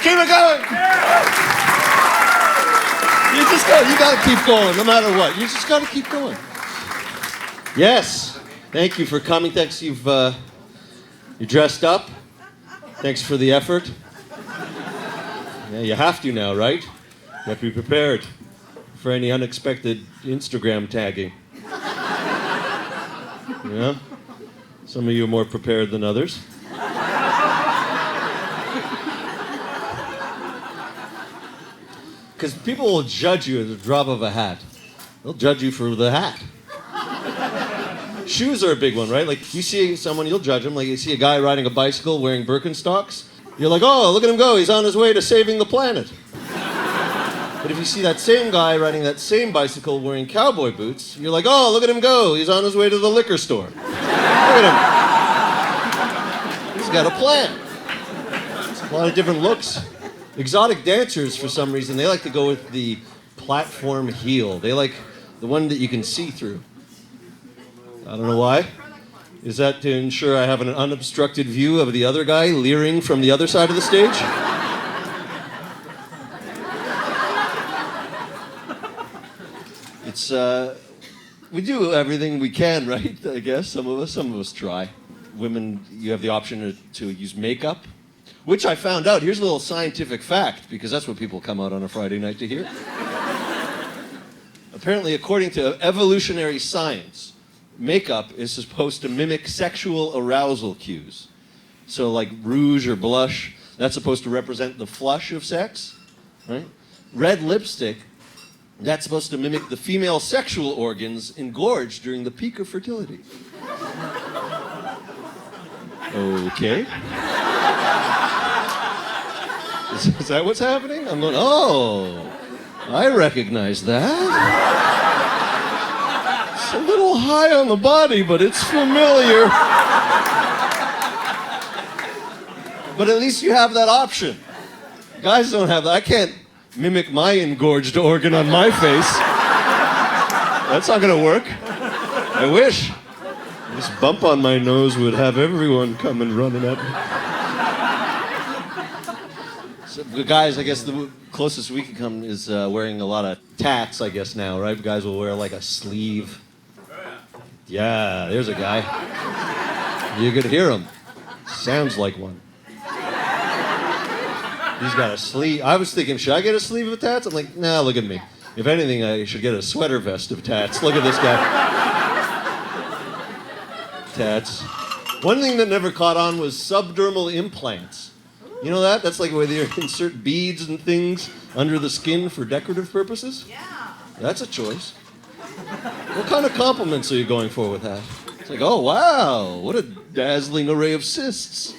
Keep it going. You got to keep going no matter what. You just got to keep going. Yes. Thank you for coming. Thanks you're dressed up. Thanks for the effort. Yeah, you have to now, right? You have to be prepared for any unexpected Instagram tagging. Yeah? Some of you are more prepared than others. Because people will judge you at the drop of a hat. They'll judge you for the hat. Shoes are a big one, right? Like, you see someone, you'll judge them. Like, you see a guy riding a bicycle wearing Birkenstocks. You're like, oh, look at him go. He's on his way to saving the planet. But if you see that same guy riding that same bicycle wearing cowboy boots, you're like, oh, look at him go. He's on his way to the liquor store. Look at him. He's got a plan. A lot of different looks. Exotic dancers, for some reason, they like to go with the platform heel. They like the one that you can see through. I don't know why. Is that to ensure I have an unobstructed view of the other guy leering from the other side of the stage? It's, we do everything we can, right? I guess some of us try. Women, you have the option to use makeup, which I found out. Here's a little scientific fact, because that's what people come out on a Friday night to hear. Apparently, according to evolutionary science, makeup is supposed to mimic sexual arousal cues. So like rouge or blush, that's supposed to represent the flush of sex, right? Red lipstick, that's supposed to mimic the female sexual organs engorged during the peak of fertility. Okay. Is that what's happening? I'm going, oh, I recognize that. It's a little high on the body, but it's familiar. But at least you have that option. Guys don't have that. I can't mimic my engorged organ on my face. That's not going to work. I wish. This bump on my nose would have everyone coming running at me. So, guys, I guess the closest we can come is wearing a lot of tats, I guess, now, right? Guys will wear like a sleeve. Yeah, there's a guy. You could hear him. Sounds like one. He's got a sleeve. I was thinking, should I get a sleeve of tats? I'm like, nah, look at me. If anything, I should get a sweater vest of tats. Look at this guy. Tats. One thing that never caught on was subdermal implants. You know that? That's like where they insert beads and things under the skin for decorative purposes? Yeah. That's a choice. What kind of compliments are you going for with that? It's like, oh, wow, what a dazzling array of cysts.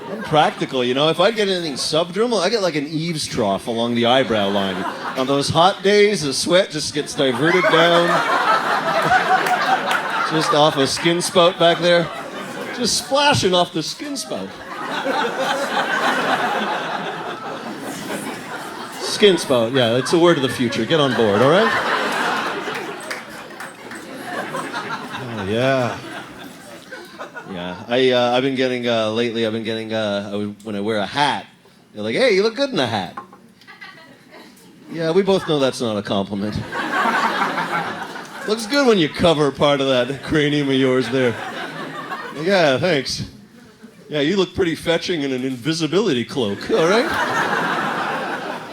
I'm practical, you know. If I get anything subdermal, I get like an eaves trough along the eyebrow line. On those hot days, the sweat just gets diverted down. Just off a skin spout back there. Just splashing off the skin spout. Skin spout, yeah, it's a word of the future. Get on board, all right? Oh, yeah. Yeah, I've been getting, lately, when I wear a hat, they're like, hey, you look good in a hat. Yeah, we both know that's not a compliment. Looks good when you cover part of that cranium of yours there. Yeah, thanks. Yeah, you look pretty fetching in an invisibility cloak, all right?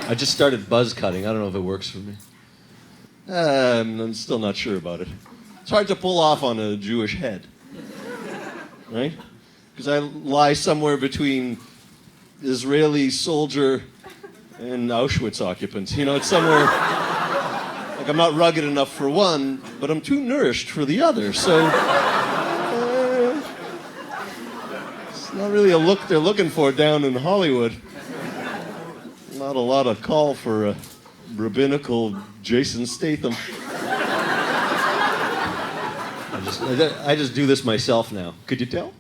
I just started buzz cutting. I don't know if it works for me. I'm still not sure about it. It's hard to pull off on a Jewish head, right? Because I lie somewhere between Israeli soldier and Auschwitz occupant. You know, it's somewhere, like I'm not rugged enough for one, but I'm too nourished for the other, so it's not really a look they're looking for down in Hollywood. Not a lot of call for a rabbinical Jason Statham. I just do this myself now. Could you tell?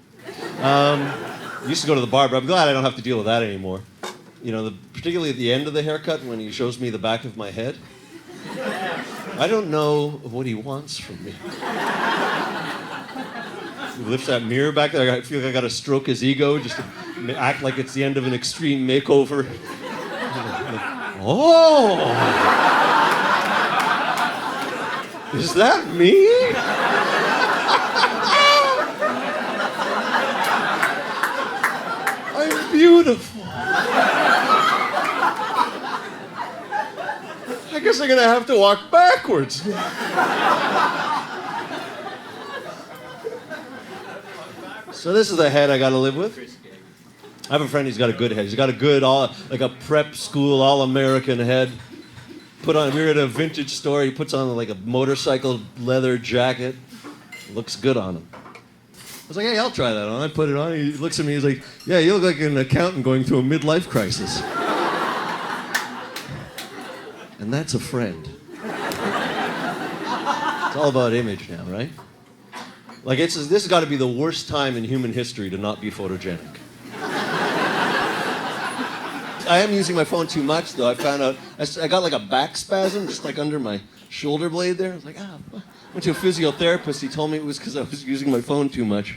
Used to go to the barber. I'm glad I don't have to deal with that anymore. You know, particularly at the end of the haircut when he shows me the back of my head. I don't know what he wants from me. lifts that mirror back there. I feel like I gotta stroke his ego just to act like it's the end of an extreme makeover. Oh! Is that me? I'm beautiful. I guess I'm gonna have to walk backwards. So this is the head I gotta live with. I have a friend, he's got a good head. He's got a good, like a prep school, all-American head. We were at a vintage store, he puts on like a motorcycle leather jacket. Looks good on him. I was like, hey, I'll try that on. I put it on, he looks at me, he's like, yeah, you look like an accountant going through a midlife crisis. And that's a friend. It's all about image now, right? Like, this has got to be the worst time in human history to not be photogenic. I am using my phone too much, though. I found out, I got like a back spasm, just like under my shoulder blade there. I was like, went to a physiotherapist. He told me it was because I was using my phone too much.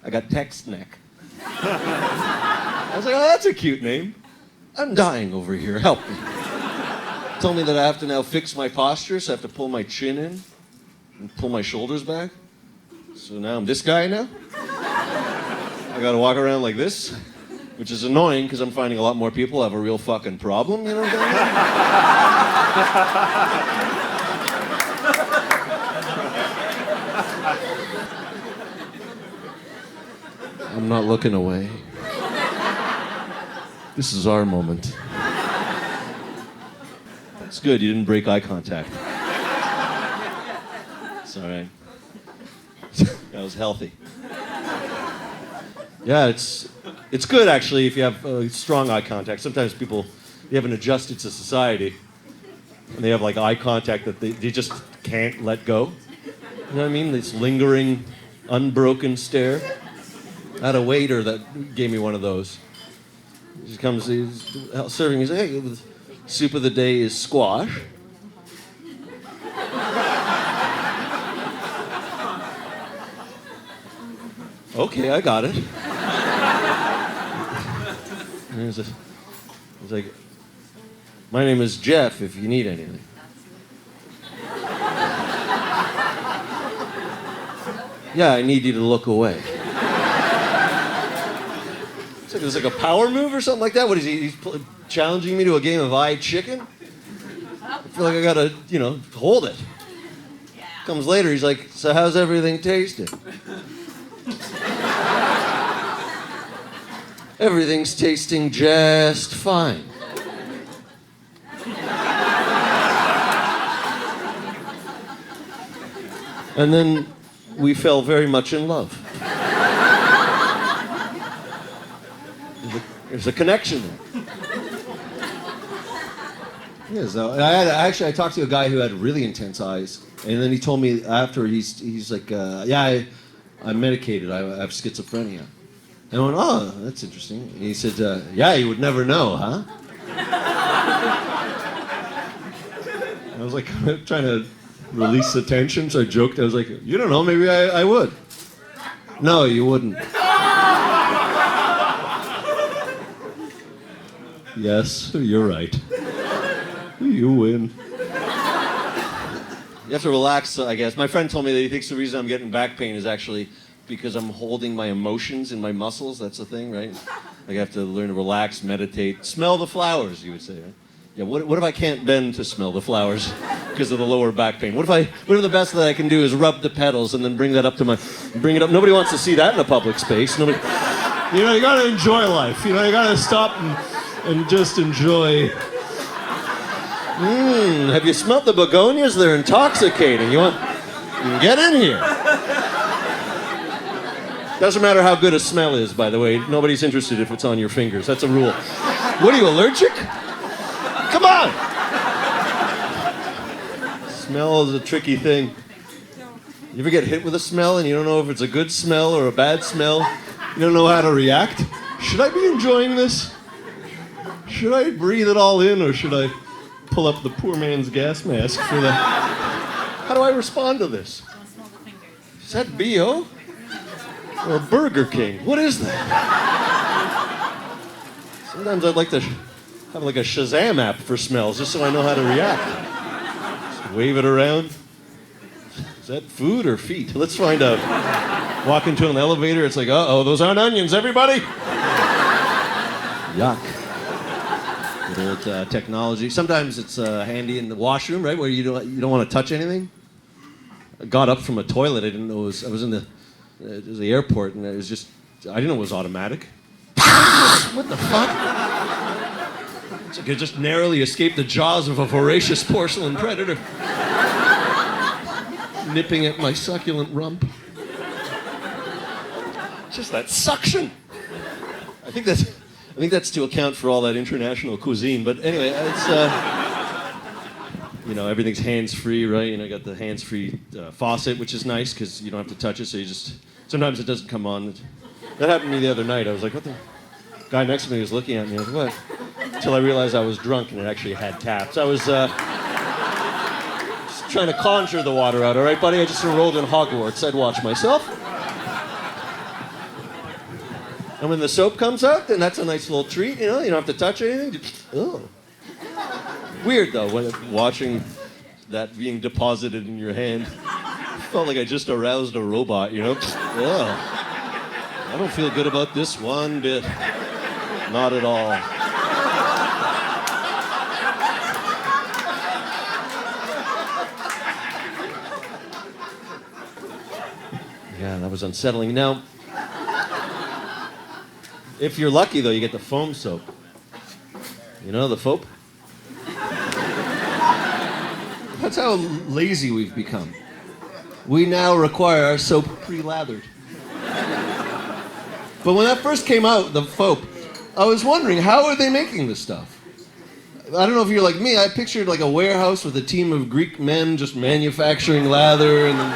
I got text neck. I was like, oh, that's a cute name. I'm dying over here. Help me. Told me that I have to now fix my posture, so I have to pull my chin in and pull my shoulders back. So now I'm this guy now. I gotta walk around like this, which is annoying because I'm finding a lot more people have a real fucking problem, you know what I'm saying? I'm not looking away. This is our moment. It's good, you didn't break eye contact. It's all right. That was healthy. Yeah, it's good actually if you have strong eye contact. Sometimes people, they haven't adjusted to society and they have like eye contact that they just can't let go. You know what I mean? This lingering, unbroken stare. I had a waiter that gave me one of those. He comes, he's serving, he's like, hey, the soup of the day is squash. Okay, I got it. He's like, my name is Jeff if you need anything. Yeah, I need you to look away. It's like a power move or something like that. What is he? He's challenging me to a game of I Chicken? I feel like I gotta, hold it. Comes later, he's like, so how's everything tasting? Everything's tasting just fine. And then we fell very much in love. There's a connection there. Yeah, so I talked to a guy who had really intense eyes, and then he told me after he's like, yeah, I'm medicated. I have schizophrenia. And I went, oh, that's interesting. And he said, yeah, you would never know, huh? I was like trying to release the tension, so I joked. I was like, you don't know, maybe I would. No, you wouldn't. Yes, you're right. You win. You have to relax, I guess. My friend told me that he thinks the reason I'm getting back pain is actually because I'm holding my emotions in my muscles. That's the thing, right? Like I have to learn to relax, meditate, smell the flowers, you would say, right? Yeah, what if I can't bend to smell the flowers because of the lower back pain? What if the best that I can do is rub the petals and then bring it up. Nobody wants to see that in a public space. You gotta enjoy life. You gotta stop and just enjoy. Have you smelt the begonias? They're intoxicating. You can get in here. Doesn't matter how good a smell is, by the way. Nobody's interested if it's on your fingers. That's a rule. What are you, allergic? Come on! Smell is a tricky thing. You ever get hit with a smell and you don't know if it's a good smell or a bad smell? You don't know how to react? Should I be enjoying this? Should I breathe it all in or should I pull up the poor man's gas mask for the... How do I respond to this? Is that B.O.? Or a Burger King. What is that? Sometimes I'd like to have like a Shazam app for smells just so I know how to react. Just wave it around. Is that food or feet? Let's find out. Walk into an elevator, it's like, uh-oh, those aren't onions, everybody! Yuck. Good old technology. Sometimes it's handy in the washroom, right, where you don't want to touch anything. I got up from a toilet, I didn't know I was in the airport, and I didn't know it was automatic. What the fuck? It's like I just narrowly escaped the jaws of a voracious porcelain predator. Nipping at my succulent rump. Just that suction. I think that's to account for all that international cuisine. But anyway, it's everything's hands-free, right? I got the hands-free faucet, which is nice because you don't have to touch it. So sometimes it doesn't come on. That happened to me the other night. I was like, what the? Guy next to me was looking at me. I was like, what? Until I realized I was drunk and it actually had taps. I was just trying to conjure the water out. All right, buddy? I just enrolled in Hogwarts. I'd watch myself. And when the soap comes out, then that's a nice little treat. You don't have to touch anything. Just, oh. Weird, though, when watching that being deposited in your hand. Felt like I just aroused a robot, Ugh. I don't feel good about this one bit. Not at all. Yeah, that was unsettling. Now, if you're lucky, though, you get the foam soap. The foap? That's how lazy we've become. We now require our soap pre-lathered. But when that first came out, the foap, I was wondering, how are they making this stuff? I don't know if you're like me, I pictured like a warehouse with a team of Greek men just manufacturing lather and then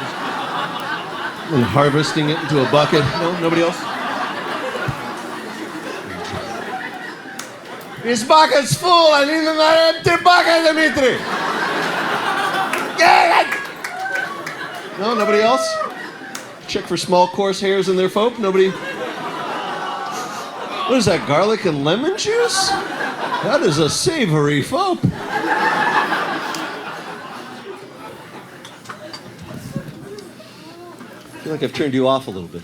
and harvesting it into a bucket. No, nobody else? This bucket's full. I need another empty bucket, Dimitri. No, nobody else? Check for small coarse hairs in their foam. Nobody. What is that? Garlic and lemon juice? That is a savory foam. I feel like I've turned you off a little bit.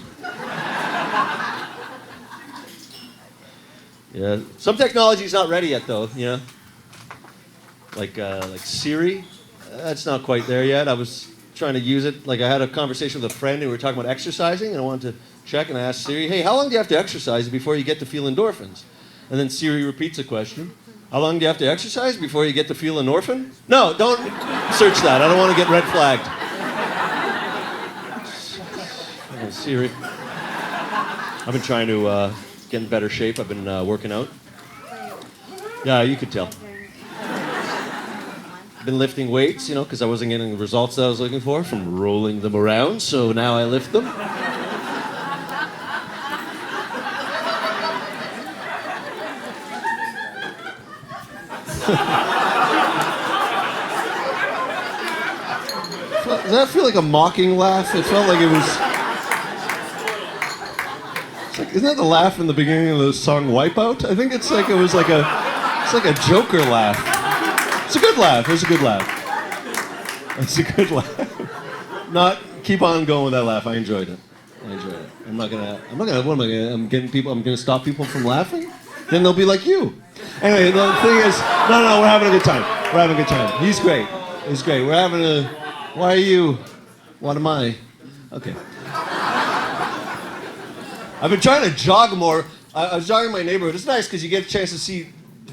Yeah. Some technology's not ready yet, though. Like Siri. That's not quite there yet. I was trying to use it. Like I had a conversation with a friend and we were talking about exercising, and I wanted to check, and I asked Siri, "Hey, how long do you have to exercise before you get to feel endorphins?" And then Siri repeats the question. How long do you have to exercise before you get to feel an orphan? No, don't search that. I don't want to get red flagged. Oh, Siri. I've been trying to get in better shape. I've been working out. Yeah, you could tell. I've been lifting weights, because I wasn't getting the results that I was looking for from rolling them around, so now I lift them. Does that feel like a mocking laugh? It felt like it was... isn't that the laugh in the beginning of the song Wipeout? I think it's like a Joker laugh. It's a good laugh. It's a good laugh. It's a good laugh. Keep on going with that laugh. I enjoyed it. I'm not gonna, what am I gonna, I'm gonna stop people from laughing? Then they'll be like you. Anyway, the thing is, no, we're having a good time. He's great. We're having a, why are you, what am I? Okay. I've been trying to jog more. I was jogging in my neighborhood. It's nice because you get a chance to see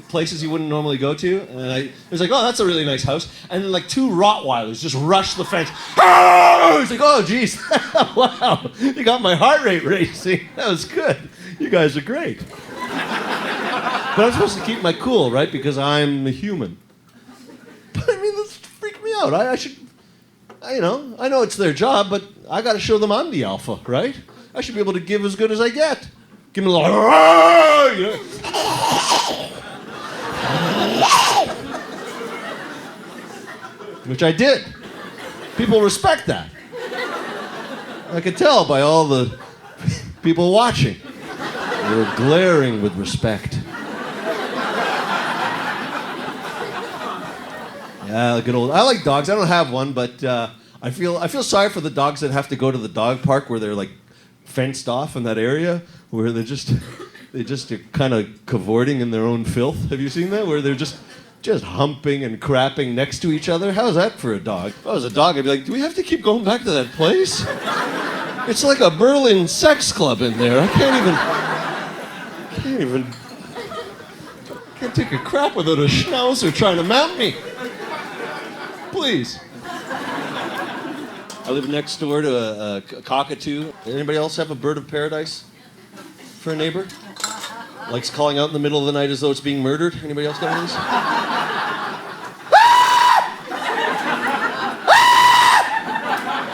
places you wouldn't normally go to. And I was like, oh, that's a really nice house. And then like two Rottweilers just rushed the fence. I was like, oh, geez. Wow. You got my heart rate racing. That was good. You guys are great. But I'm supposed to keep my cool, right? Because I'm a human. But I mean, this freaked me out. I should, I know it's their job, but I got to show them I'm the alpha, right? I should be able to give as good as I get. Give me a little, which I did. People respect that. I could tell by all the people watching. They were glaring with respect. Yeah, good old. I like dogs. I don't have one, but I feel sorry for the dogs that have to go to the dog park where they're like fenced off in that area where they just are kind of cavorting in their own filth. Have you seen that? Where they're just humping and crapping next to each other. How's that for a dog? If I was a dog, I'd be like, do we have to keep going back to that place? It's like a Berlin sex club in there. I can't take a crap without a schnauzer trying to mount me. Please. I live next door to a cockatoo. Anybody else have a bird of paradise for a neighbor? Likes calling out in the middle of the night as though it's being murdered? Anybody else got one of these?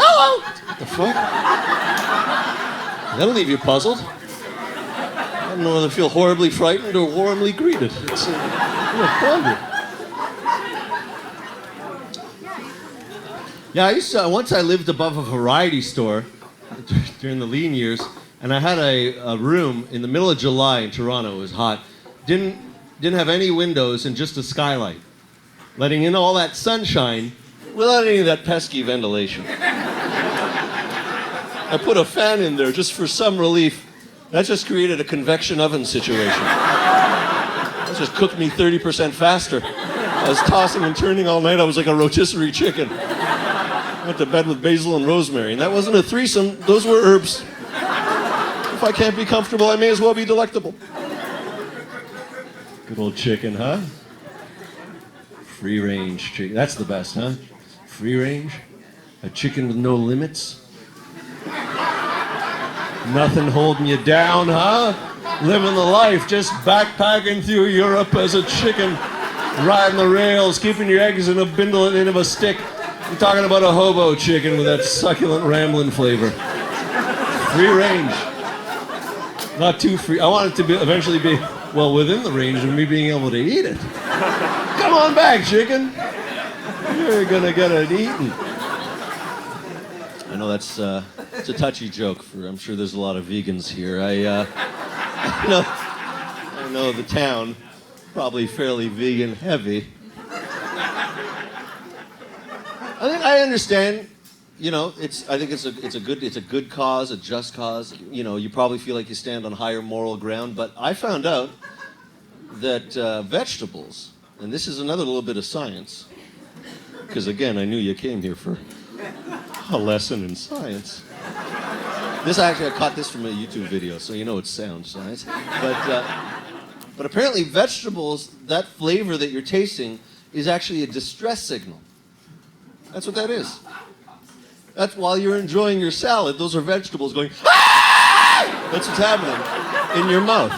Hello! What the fuck? That'll leave you puzzled. I don't know whether to feel horribly frightened or warmly greeted. It's a quandary. Yeah, once I lived above a variety store during the lean years, and I had a room in the middle of July in Toronto. It was hot. Didn't have any windows and just a skylight, letting in all that sunshine without any of that pesky ventilation. I put a fan in there just for some relief. That just created a convection oven situation. That just cooked me 30% faster. I was tossing and turning all night. I was like a rotisserie chicken. Went to bed with basil and rosemary, and that wasn't a threesome. Those were herbs. If I can't be comfortable, I may as well be delectable. Good old chicken, huh? Free range chicken. That's the best, huh? Free range. A chicken with no limits. Nothing holding you down, huh? Living the life, just backpacking through Europe as a chicken, riding the rails, keeping your eggs in a bindle at the end of a stick. I'm talking about a hobo chicken with that succulent rambling flavor. Free range. Not too free. I want it to eventually be, well, within the range of me being able to eat it. Come on back, chicken. You're gonna get it eaten. I know it's a touchy joke. I'm sure there's a lot of vegans here. I know the town, probably fairly vegan heavy. I understand. I think it's a good cause, a just cause. You probably feel like you stand on higher moral ground. But I found out that vegetables, and this is another little bit of science, because again, I knew you came here for a lesson in science. I caught this from a YouTube video, so it's sound science. But apparently vegetables, that flavor that you're tasting, is actually a distress signal. That's what that is. That's while you're enjoying your salad, those are vegetables going, ah! That's what's happening in your mouth.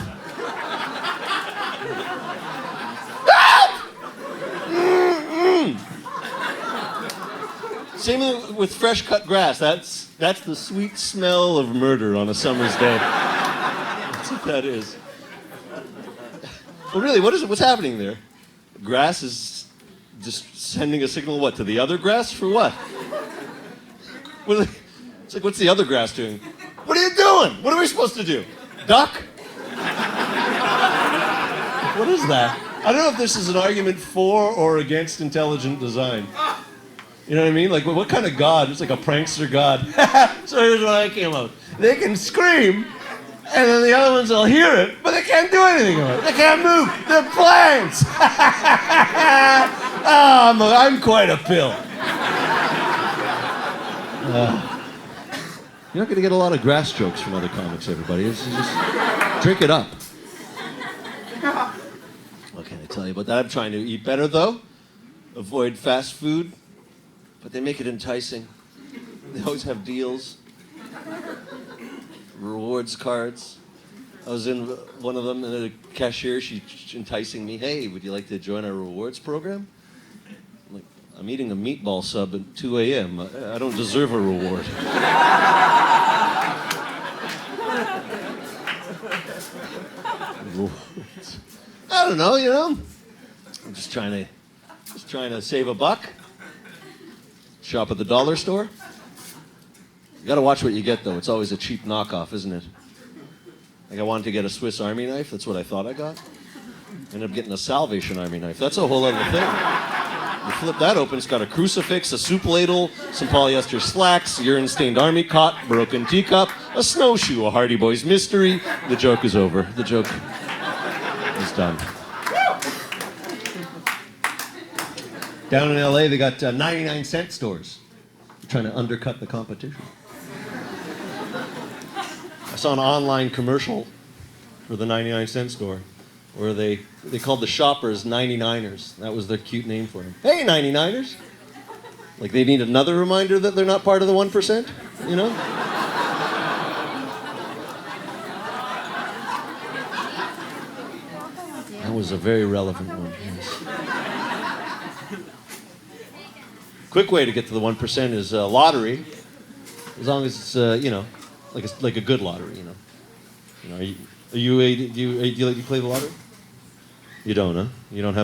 Same with fresh cut grass. That's the sweet smell of murder on a summer's day. That's what that is. Well, really, what's happening there? Grass is just sending a signal, what, to the other grass? For what? It's like, what's the other grass doing? What are you doing? What are we supposed to do? Duck? What is that? I don't know if this is an argument for or against intelligent design. You know what I mean? Like, what kind of god? It's like a prankster god. So here's what I came up. They can scream, and then the other ones will hear it, but they can't do anything about it. They can't move. They're plants. I'm quite a pill. You're not going to get a lot of grass jokes from other comics, everybody. Just drink it up. What can I tell you about that? I'm trying to eat better, though. Avoid fast food. But they make it enticing. They always have deals. Rewards cards. I was in one of them, and the cashier, she's enticing me. Hey, would you like to join our rewards program? I'm like, I'm eating a meatball sub at 2 a.m. I don't deserve a reward. I don't know, I'm just trying to save a buck. Shop at the dollar store. You gotta watch what you get, though. It's always a cheap knockoff, isn't it? Like I wanted to get a Swiss Army knife. That's what I thought I got. Ended up getting a Salvation Army knife. That's a whole other thing. You flip that open, it's got a crucifix, a soup ladle, some polyester slacks, urine-stained army cot, broken teacup, a snowshoe, a Hardy Boys mystery. The joke is over. The joke is done. Down in LA, they got 99-cent stores. They're trying to undercut the competition. I saw an online commercial for the 99-cent store where they called the shoppers 99ers. That was their cute name for them. Hey, 99ers! Like they need another reminder that they're not part of the 1%, you know? That was a very relevant one, yes. Quick way to get to the 1% is lottery, as long as it's, like a good lottery, you know. Do you play the lottery? You don't, huh? You don't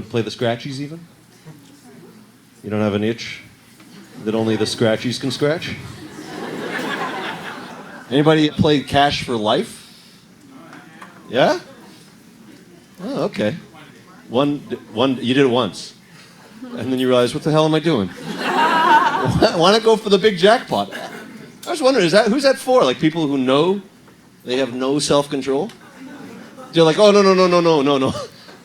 play the scratchies even? You don't have an itch that only the scratchies can scratch? Anybody play Cash for Life? Yeah? Oh, okay. You did it once. And then you realize, what the hell am I doing? Why not go for the big jackpot? I was wondering, who's that for? Like people who know they have no self-control? They're like, oh, no.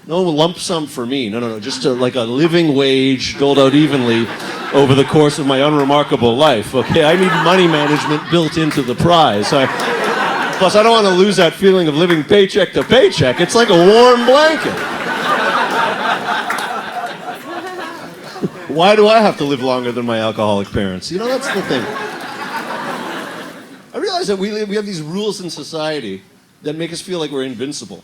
No lump sum for me. No. Just like a living wage doled out evenly over the course of my unremarkable life, okay? I need money management built into the prize. Plus, I don't want to lose that feeling of living paycheck to paycheck. It's like a warm blanket. Why do I have to live longer than my alcoholic parents? You know, that's the thing. I realize that we have these rules in society that make us feel like we're invincible.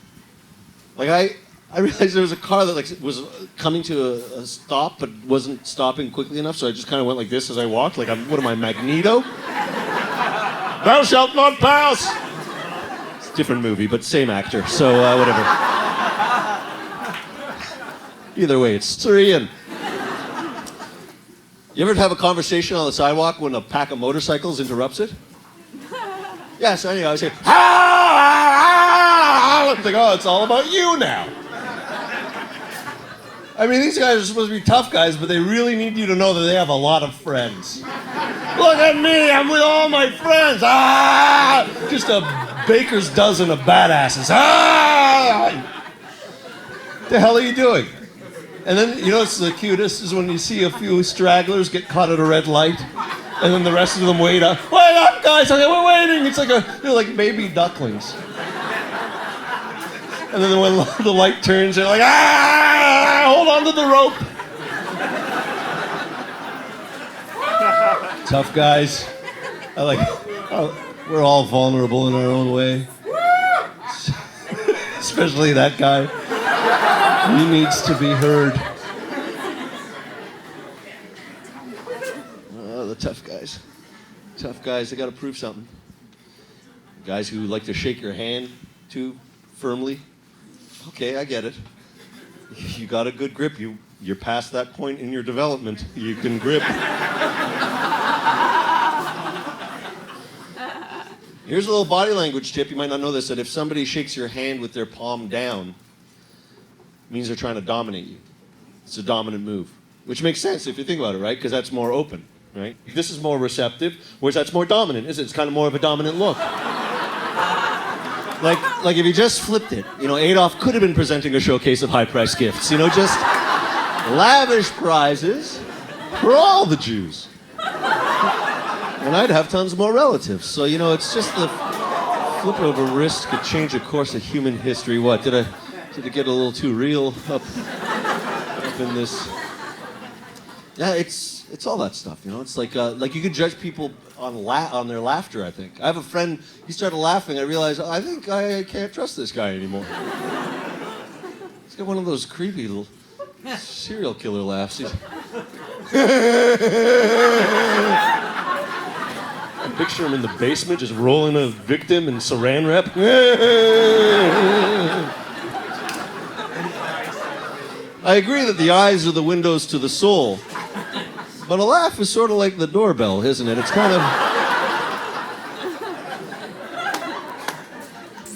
Like I realized there was a car that was coming to a stop but wasn't stopping quickly enough, so I just kind of went like this as I walked. Like, what am I, Magneto? Thou shalt not pass! It's a different movie, but same actor, so whatever. Either way, it's 3 and... You ever have a conversation on the sidewalk when a pack of motorcycles interrupts it? Yeah, so anyway, I was saying, I was like, oh, it's all about you now. I mean, these guys are supposed to be tough guys, but they really need you to know that they have a lot of friends. Look at me, I'm with all my friends. Just a baker's dozen of badasses. What the hell are you doing? And then, you know what's the cutest is when you see a few stragglers get caught at a red light, and then the rest of them wait up. Wait up, guys! Okay, we're waiting. It's like they're like baby ducklings. And then when the light turns, they're like, hold on to the rope. Tough guys. We're all vulnerable in our own way. Especially that guy. He needs to be heard. Oh, the tough guys. Tough guys, they got to prove something. Guys who like to shake your hand too firmly. Okay, I get it. You got a good grip. You're past that point in your development. You can grip. Here's a little body language tip. You might not know this, that if somebody shakes your hand with their palm down, it means they're trying to dominate you. It's a dominant move. Which makes sense if you think about it, right? Because that's more open, right? This is more receptive, whereas that's more dominant, isn't it? It's kind of more of a dominant look. Like if you just flipped it, Adolf could have been presenting a showcase of high-priced gifts, just lavish prizes for all the Jews. And I'd have tons more relatives. So, it's just the flip of a wrist could change the course of human history. What, did it get a little too real up in this? Yeah, it's all that stuff, It's like you could judge people on their laughter, I think. I have a friend, he started laughing, I realized, I think I can't trust this guy anymore. He's got one of those creepy little serial killer laughs. I picture him in the basement just rolling a victim in saran wrap. I agree that the eyes are the windows to the soul. But a laugh is sort of like the doorbell, isn't it? It's kind of...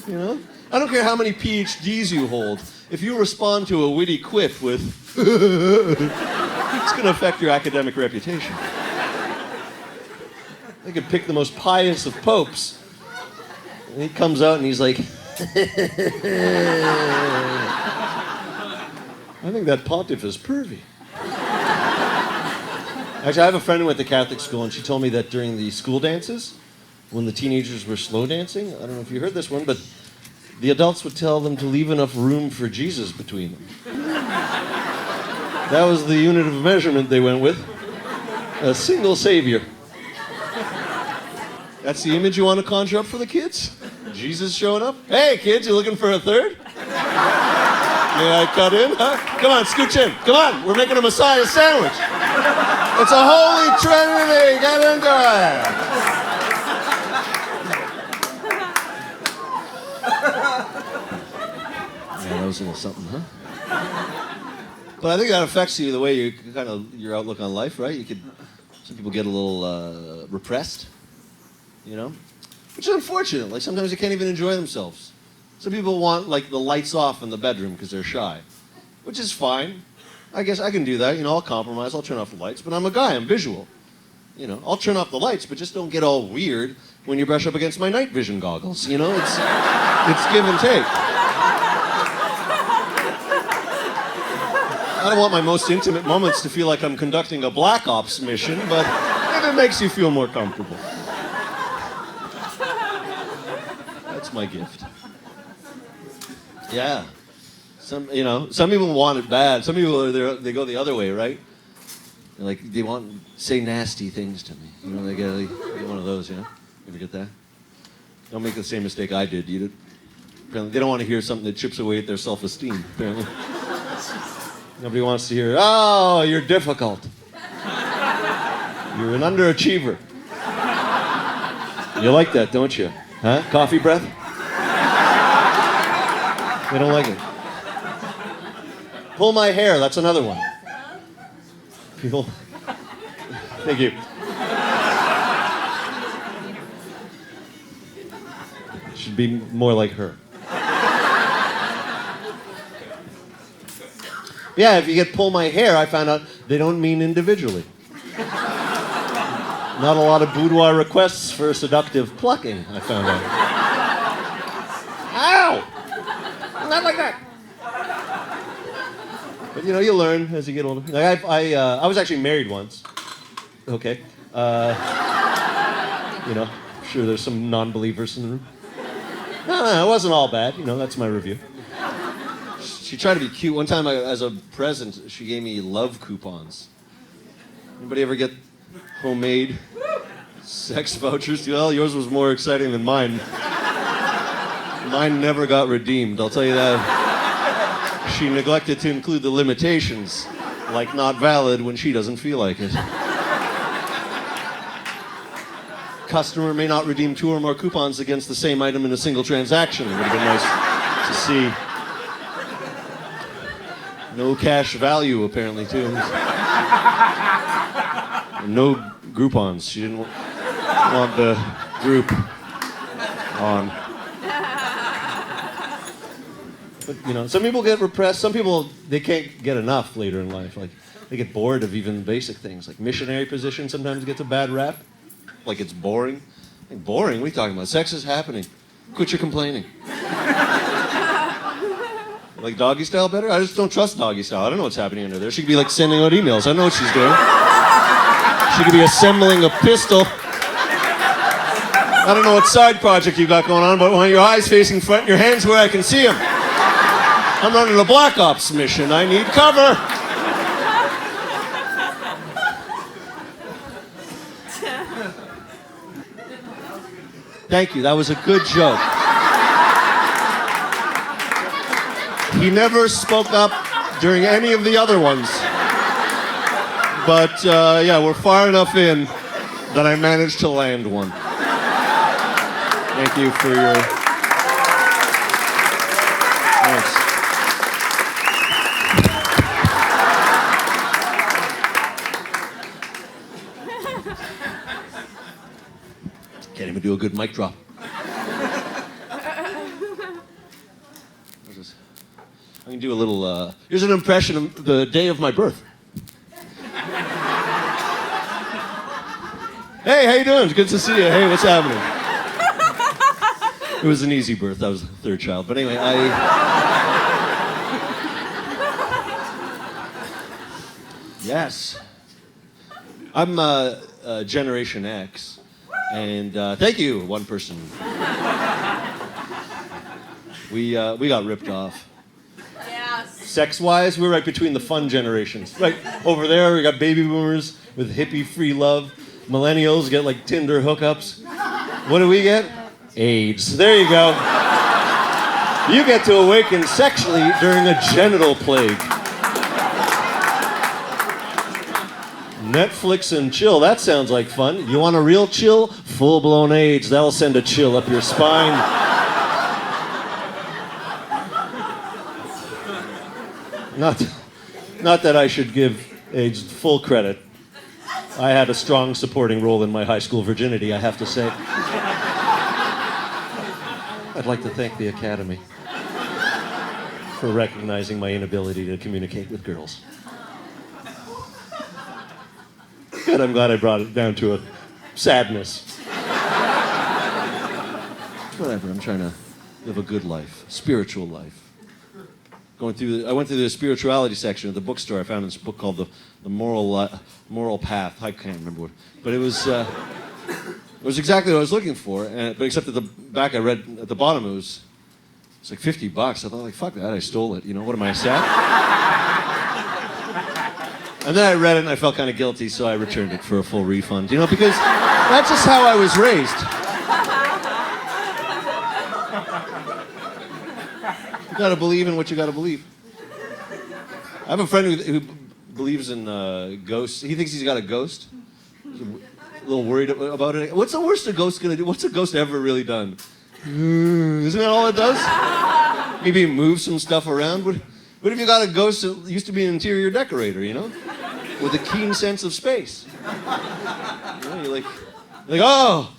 You know? I don't care how many PhDs you hold. If you respond to a witty quip with, it's going to affect your academic reputation. They could pick the most pious of popes. And he comes out and he's like, I think that pontiff is pervy. Actually, I have a friend who went to Catholic school, and she told me that during the school dances, when the teenagers were slow dancing, I don't know if you heard this one, but the adults would tell them to leave enough room for Jesus between them. That was the unit of measurement they went with. A single savior. That's the image you want to conjure up for the kids? Jesus showing up? Hey, kids, you looking for a third? May I cut in? Huh? Come on, scooch in. Come on, we're making a Messiah sandwich. It's a holy trinity. Get into it. Yeah, that was a little something, huh? But I think that affects you the way you kind of your outlook on life, right? Some people get a little repressed, you know, which is unfortunate. Like sometimes they can't even enjoy themselves. Some people want like the lights off in the bedroom because they're shy, which is fine. I guess I can do that. You know, I'll compromise. I'll turn off the lights. But I'm a guy. I'm visual. You know, I'll turn off the lights, but just don't get all weird when you brush up against my night vision goggles. You know, it's give and take. I don't want my most intimate moments to feel like I'm conducting a Black Ops mission, but if it makes you feel more comfortable. That's my gift. Yeah. Some people want it bad. Some people they go the other way, right? Like they say nasty things to me. You know, they get one of those, you know? You ever get that? Don't make the same mistake I did. Apparently, they don't want to hear something that chips away at their self-esteem, apparently. Nobody wants to hear, oh, you're difficult. You're an underachiever. You like that, don't you? Huh? Coffee breath? They don't like it. Pull my hair, that's another one. People, thank you. Should be more like her. Yeah, if you get pull my hair, I found out they don't mean individually. Not a lot of boudoir requests for seductive plucking, I found out. Ow! Not like that. But you know, you learn as you get older. Like I was actually married once. Okay. You know, I'm sure there's some non-believers in the room. No, it wasn't all bad. You know, that's my review. She tried to be cute. One time, as a present, she gave me love coupons. Anybody ever get homemade sex vouchers? Well, yours was more exciting than mine. Mine never got redeemed, I'll tell you that. She neglected to include the limitations, like not valid when she doesn't feel like it. Customer may not redeem 2 or more coupons against the same item in a single transaction. It would have been nice to see. No cash value, apparently, too. No Groupons. She didn't want the group on. But, you know, some people get repressed. Some people, they can't get enough later in life. Like, they get bored of even basic things. Like, missionary position sometimes gets a bad rap. Like, it's boring. Like, boring? What are you talking about? Sex is happening. Quit your complaining. Like doggy style better? I just don't trust doggy style. I don't know what's happening under there. She could be like sending out emails. I don't know what she's doing. She could be assembling a pistol. I don't know what side project you got going on, but when your eyes facing front and your hands where I can see them. I'm running a Black Ops mission. I need cover. Thank you. That was a good joke. He never spoke up during any of the other ones. But, yeah, we're far enough in that I managed to land one. Thank you for your... Thanks. Can't even do a good mic drop. I can do a little, here's an impression of the day of my birth. Hey, how you doing? It's good to see you. Hey, what's happening? It was an easy birth. I was the third child. But anyway, Yes. I'm Generation X. And thank you, one person. We got ripped off. Yes. Sex-wise, we're right between the fun generations. Right over there, we got baby boomers with hippie-free love. Millennials get like Tinder hookups. What do we get? AIDS. There you go. You get to awaken sexually during a genital plague. Netflix and chill, that sounds like fun. You want a real chill? Full-blown AIDS. That'll send a chill up your spine. Not that I should give AIDS full credit. I had a strong supporting role in my high school virginity, I have to say. I'd like to thank the Academy for recognizing my inability to communicate with girls. Good, I'm glad I brought it down to a sadness. Whatever, I'm trying to live a good life, spiritual life. I went through the spirituality section of the bookstore. I found this book called The Moral Path. I can't remember what, but it was exactly what I was looking for. But except at the back, I read at the bottom it's like $50. I thought, like, fuck that, I stole it. You know, what am I, sad? And then I read it and I felt kind of guilty, so I returned it for a full refund. You know, because that's just how I was raised. You gotta believe in what you gotta believe. I have a friend who believes in ghosts. He thinks he's got a ghost. He's a little worried about it. What's the worst a ghost gonna do? What's a ghost ever really done? Isn't that all it does? Maybe move some stuff around. What if you got a ghost that used to be an interior decorator, you know? With a keen sense of space. You know, you're like, oh,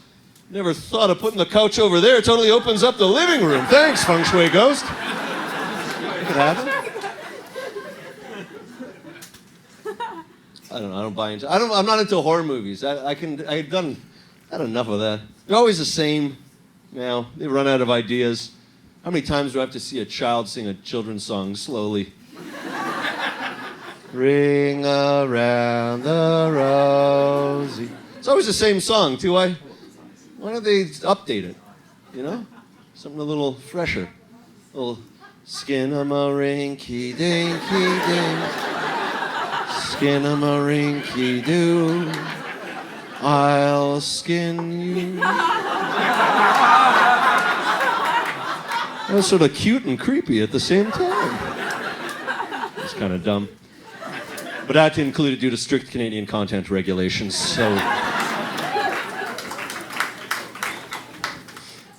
never thought of putting the couch over there. It totally opens up the living room. Thanks, feng shui ghost. It happen? I don't buy into. I'm not into horror movies. I've had enough of that. They're always the same. Now they run out of ideas. How many times do I have to see a child sing a children's song slowly? Ring around the rosy. It's always the same song, too. Why don't they update it? You know, something a little fresher. A little. Skin-a-ma-rinky dinky dink, skin-a-ma-rinky doo, I'll skin you. That was sort of cute and creepy at the same time. It's kind of dumb. But I had to include it due to strict Canadian content regulations, so...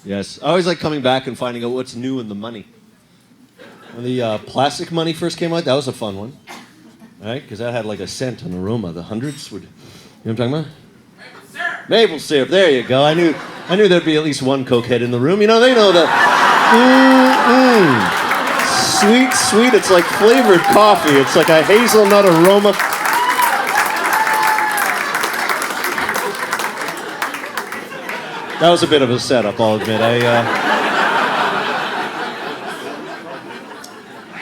Yes, I always like coming back and finding out what's new in the money. When the plastic money first came out, that was a fun one, right? Because that had like a scent, an aroma. The hundreds would, you know what I'm talking about? Maple syrup. Maple syrup. There you go. I knew there'd be at least one cokehead in the room. You know, they know the sweet. It's like flavored coffee. It's like a hazelnut aroma. That was a bit of a setup, I'll admit.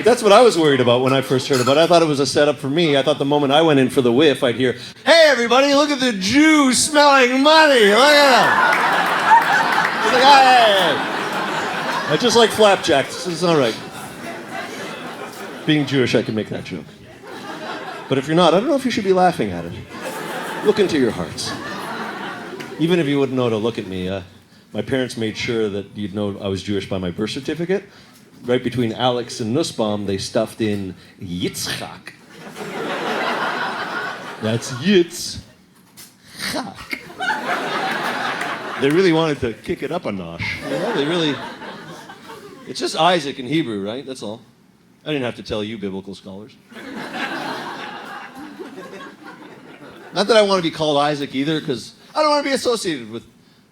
That's what I was worried about when I first heard about it. I thought it was a setup for me. I thought the moment I went in for the whiff, I'd hear, "Hey, everybody, look at the Jew smelling money. Look at him." It's like, hey. I just like flapjacks. It's all right. Being Jewish, I can make that joke. But if you're not, I don't know if you should be laughing at it. Look into your hearts. Even if you wouldn't know to look at me, my parents made sure that you'd know I was Jewish by my birth certificate. Right between Alex and Nussbaum, they stuffed in Yitzchak. That's Yitz. Chak. They really wanted to kick it up a notch. You know, they really... It's just Isaac in Hebrew, right? That's all. I didn't have to tell you, biblical scholars. Not that I want to be called Isaac either, because I don't want to be associated with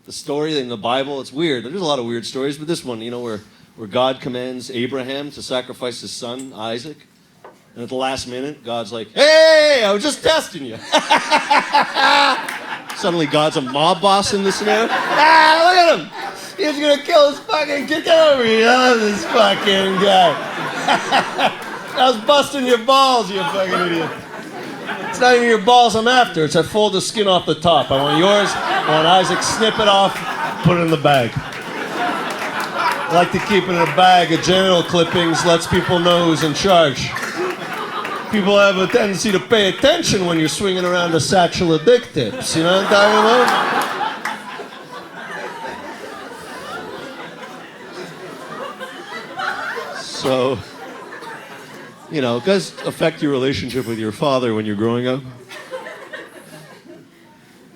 the story in the Bible. It's weird. There's a lot of weird stories, but this one, you know, where where God commands Abraham to sacrifice his son, Isaac. And at the last minute, God's like, hey, I was just testing you. Suddenly God's a mob boss in this scenario. Ah, look at him. He's going to kill his fucking kid. Get over here. I love this fucking guy. I was busting your balls, you fucking idiot. It's not even your balls I'm after. It's I fold the skin off the top. I want yours. I want Isaac, snip it off, put it in the bag. I like to keep it in a bag of genital clippings, lets people know who's in charge. People have a tendency to pay attention when you're swinging around a satchel of dick tips. You know what I'm talking about? So, you know, it does affect your relationship with your father when you're growing up.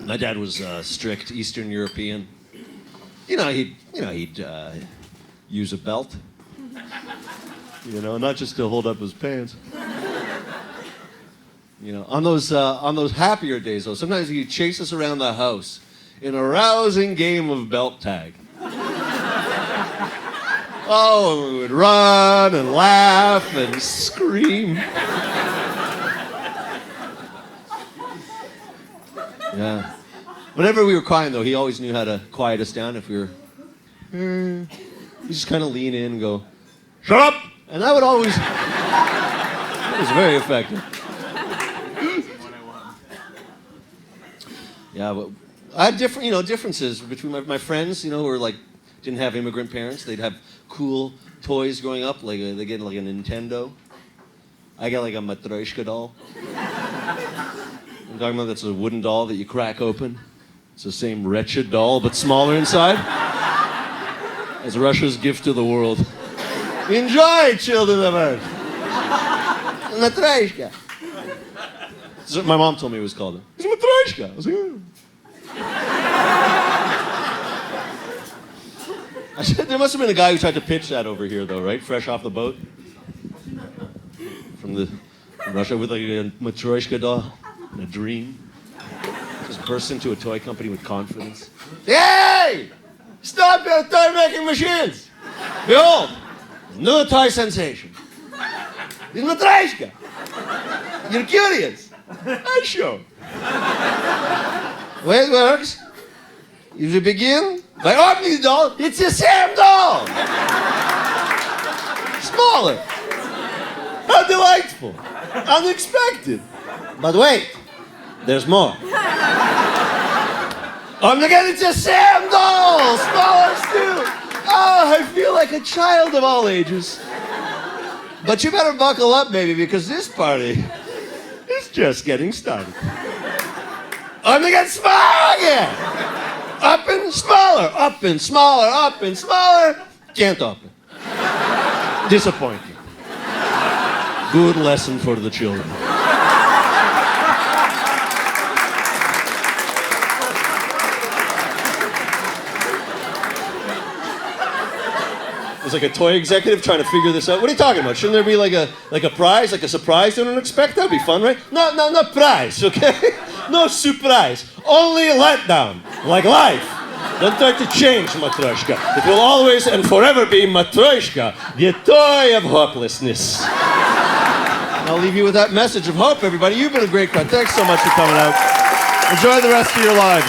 My dad was strict Eastern European. He'd use a belt. You know, not just to hold up his pants. You know, on those happier days, though, sometimes he'd chase us around the house in a rousing game of belt tag. Oh, we would run and laugh and scream. Yeah. Whenever we were crying, though, he always knew how to quiet us down if we were... He'd just kind of lean in and go, shut up! And that would always... It was very effective. Yeah, but I had differences between my friends, who were like, didn't have immigrant parents. They'd have cool toys growing up, like they get like a Nintendo. I got like a Matryoshka doll. I'm talking about that's a wooden doll that you crack open. It's the same wretched doll, but smaller inside. As Russia's gift to the world. Enjoy, children of Earth. Matryoshka. That's what my mom told me it was called. It's Matryoshka. I was like, there must have been a guy who tried to pitch that over here, though, right? Fresh off the boat. From Russia with like a Matryoshka doll and a dream. Just burst into a toy company with confidence. Hey! Stop your toy-making machines! Behold, new toy sensation. It's Matryoshka. You're curious? I show. Way it works. You begin by opening the doll. It's the same doll. Smaller. How delightful. Unexpected. But wait, there's more. Again, it's the same doll. Smaller still. Oh, I feel like a child of all ages. But you better buckle up, baby, because this party is just getting started. Again, smaller again. Up and smaller, up and smaller, up and smaller. Can't open. Disappointing. Good lesson for the children. It's like a toy executive trying to figure this out. What are you talking about? Shouldn't there be like a prize, like a surprise you don't expect? That'd be fun, right? No, not prize, okay? No surprise. Only letdown, like life. Don't try to change Matryoshka. It will always and forever be Matryoshka, the toy of hopelessness. I'll leave you with that message of hope, everybody. You've been a great crowd. Thanks so much for coming out. Enjoy the rest of your lives.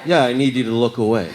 Yeah, I need you to look away.